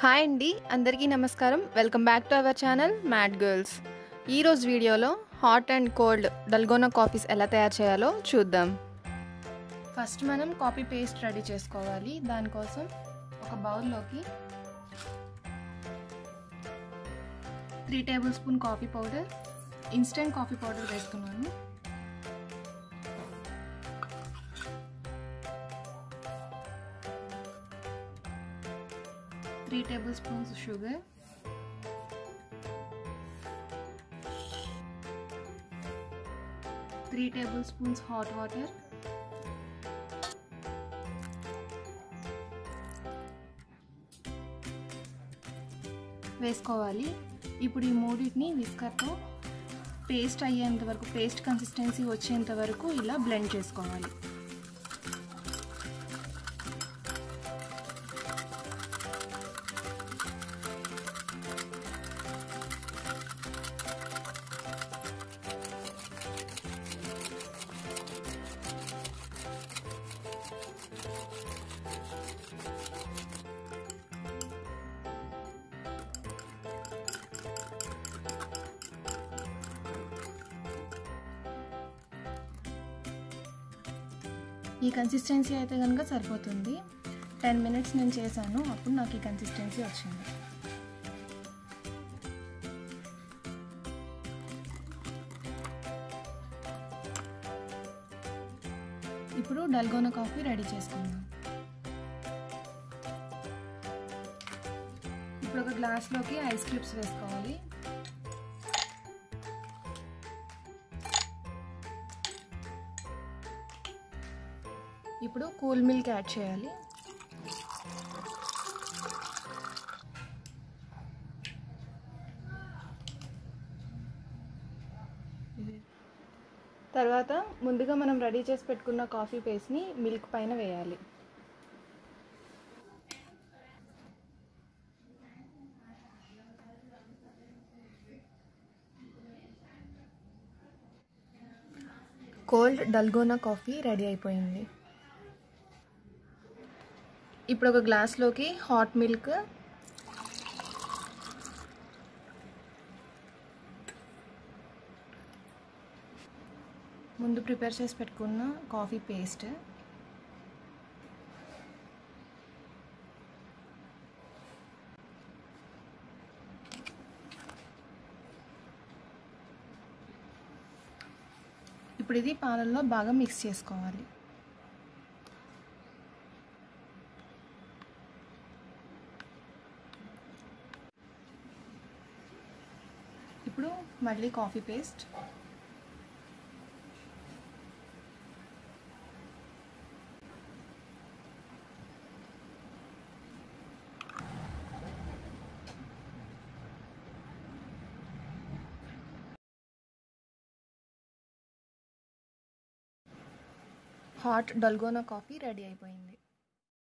Hi అండి, అందరికీ నమస్కారం. Welcome back to our channel mad girls. ఈరోజు వీడియోలో hot and cold dalgona coffees ఎలా తయారు చేయాలో చూద్దాం. ఫస్ట్ మనం కాఫీ పేస్ట్ రెడీ చేసుకోవాలి. దానికోసం ఒక బౌల్లోకి 3 table spoon coffee powder, instant coffee powder వేసుకున్నాను. Three tablespoons sugar, 3 tablespoons hot water, వేసుకోవాలి. ఇప్పుడు ఈ మూడింటిని విస్కర్తో పేస్ట్ అయ్యేంత వరకు, పేస్ట్ కన్సిస్టెన్సీ వచ్చేంత వరకు ఇలా బ్లెండ్ చేసుకోవాలి. ఈ కన్సిస్టెన్సీ అయితే కనుక సరిపోతుంది. 10 మినిట్స్ నేను చేశాను, అప్పుడు నాకు ఈ కన్సిస్టెన్సీ వచ్చింది. ఇప్పుడు డల్గోనా కాఫీ రెడీ చేసుకుందాం. ఇప్పుడు ఒక గ్లాస్లోకి ఐస్ క్యూబ్స్ వేసుకోవాలి. ఇప్పుడు కూల్ మిల్క్ యాడ్ చేయాలి. తర్వాత ముందుగా మనం రెడీ చేసి పెట్టుకున్న కాఫీ పేస్ట్ని మిల్క్ పైన వేయాలి. కోల్డ్ డల్గోనా కాఫీ రెడీ అయిపోయింది. ఇప్పుడు ఒక గ్లాస్లోకి హాట్ మిల్క్, ముందు ప్రిపేర్ చేసి పెట్టుకున్న కాఫీ పేస్ట్, ఇప్పుడు ఇది పాలల్లో బాగా మిక్స్ చేసుకోవాలి. ఇప్పుడు మళ్ళీ coffee paste, hot dalgona coffee ready అయిపోయింది.